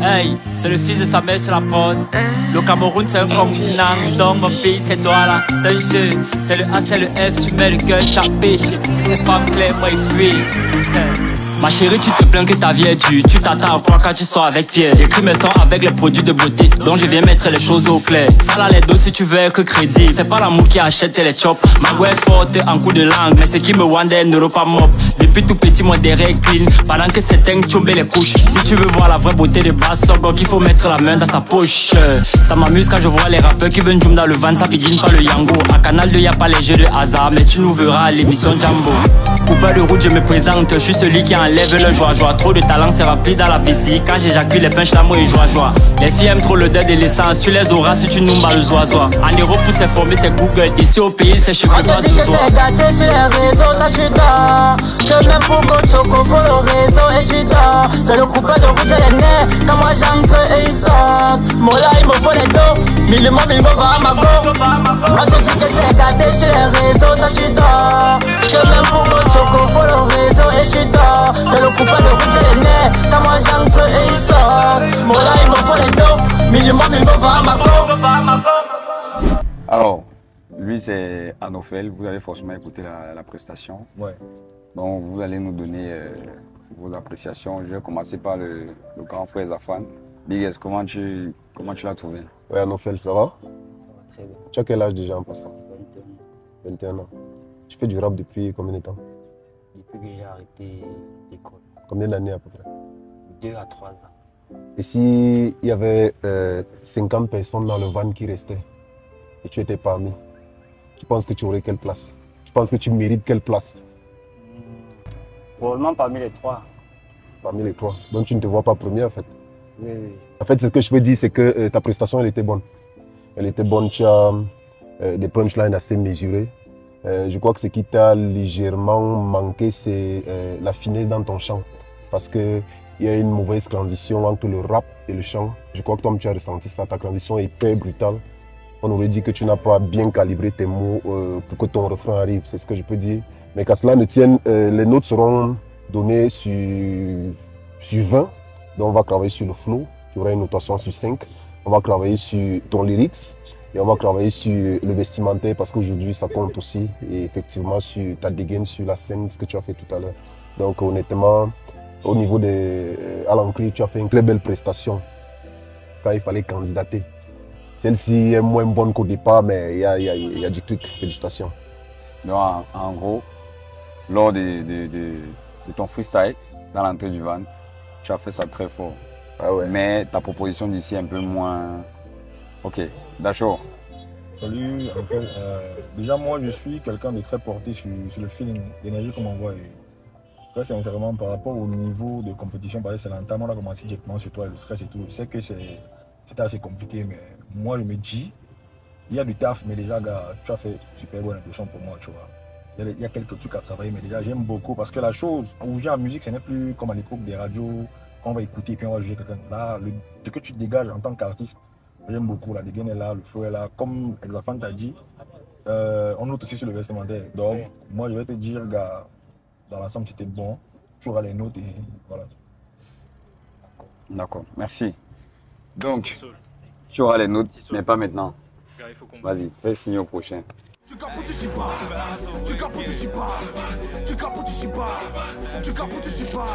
Hey, c'est le fils de sa mère sur la prod. Le Cameroun c'est un continent, dans mon pays c'est toi là. C'est le jeu, c'est le A, c'est le F, tu mets le cœur, t'as pêché. Si c'est pas clair, moi il fuit. Ma chérie, tu te plains que ta vie est dure. Tu t'attends à quoi quand tu sors avec Pierre? J'écris mes sons avec les produits de beauté, donc je viens mettre les choses au clair. Fala les dos si tu veux que crédit. C'est pas l'amour qui achète les chops. Ma gueule est forte en coup de langue, mais ce qui me wande est ne pas mop. Depuis tout petit, mon derrière clean. Pendant que certains chombent les couches. Si tu veux voir la vraie beauté de Bassog, qu'il faut mettre la main dans sa poche. Ça m'amuse quand je vois les rappeurs qui veulent zoom dans le ventre, ça begin pas le yango. À Canal 2, y'a pas les jeux de hasard, mais tu nous verras à l'émission Jambo. Coupeur de route, je me présente, je suis celui qui enlève le joie. Trop de talent, c'est rapide dans la vessie. Quand j'éjacule les punch, l'amour et joie. Les filles aiment trop le dead et l'essence. Tu les auras si tu nous bats le zoisois. En Europe, pour s'informer, c'est Google. Ici au pays, c'est chez toi. On te dit que c'est gâté sur les réseaux, toi tu dors. Que même pour qu'on choco, faut le réseau et tu dors. C'est le coupeur de route, c'est les nez. Quand moi j'entre et ils sortent. Moi là, il me faut les dos. Mille mots va à ma go. On te dit que c'est gâté sur les réseaux, toi tu dors. Que même pour qu'on choco, faut le réseau et tu dors. C'est le coupeur de route, c'est les nez. Quand moi j'entre et ils sortent. Moi là, il me faut les dos. Mille mots va à ma go. Alors, lui c'est Anophel, vous allez forcément écouter la prestation. Ouais. Donc vous allez nous donner vos appréciations. Je vais commencer par le grand frère Zafan. Big, comment tu l'as trouvé? Ouais, Anophel, ça va? Très bien. Tu as quel âge déjà en passant? 21 ans. Tu fais du rap depuis combien de temps? Depuis que j'ai arrêté l'école. Combien d'années à peu près? 2 à 3 ans. Et s'il y avait 50 personnes dans le van qui restaient et tu étais parmi, tu penses que tu aurais quelle place? Tu penses que tu mérites quelle place? Probablement parmi les 3. Parmi les 3. Donc tu ne te vois pas premier en fait. Oui. En fait, ce que je peux dire, c'est que ta prestation, elle était bonne. Elle était bonne, tu as des punchlines assez mesurées. Je crois que ce qui t'a légèrement manqué, c'est la finesse dans ton chant. Parce qu'il y a une mauvaise transition entre le rap et le chant. Je crois que toi, tu as ressenti ça. Ta transition est hyper brutale. On aurait dit que tu n'as pas bien calibré tes mots pour que ton refrain arrive. C'est ce que je peux dire. Mais qu'à cela ne tienne, les notes seront données sur 20. Donc on va travailler sur le flow. Tu auras une notation sur 5. On va travailler sur ton lyrics. Et on va travailler sur le vestimentaire parce qu'aujourd'hui ça compte aussi. Et effectivement sur ta dégaine sur la scène, ce que tu as fait tout à l'heure. Donc honnêtement, au niveau à l'entrée, tu as fait une très belle prestation quand il fallait candidater. Celle-ci est moins bonne qu'au départ, mais il y a du truc. Félicitations. Donc en gros, lors de ton freestyle, dans l'entrée du van, tu as fait ça très fort. Ah ouais. Mais ta proposition d'ici est un peu moins... Ok, d'accord. Salut, en fait, déjà moi je suis quelqu'un de très porté sur le feeling, l'énergie qu'on m'envoie. Très sincèrement, par rapport au niveau de compétition, c'est l'entame, on a commencé directement sur toi, le stress et tout. Je sais que c'était assez compliqué, mais moi je me dis, il y a du taf, mais déjà, gars, tu as fait super bonne impression pour moi, tu vois. Il y a quelques trucs à travailler, mais déjà j'aime beaucoup parce que la chose, où j'ai en musique, ce n'est plus comme à l'époque des radios, quand on va écouter et puis on va juger quelqu'un. Là, ce que tu dégages en tant qu'artiste, j'aime beaucoup. La dégaine est là, le flow est là. Comme Exafan t'a dit, on note aussi sur le vestimentaire. Donc, moi je vais te dire, gars, dans l'ensemble c'était bon. Tu auras les notes et voilà. D'accord, merci. Donc, tu auras les notes, mais pas maintenant. Vas-y, fais signe au prochain. Tu capotes, tu chibas. Tu capotes, tu chibas. Tu capotes, tu chibas. Tu capotes, tu chibas.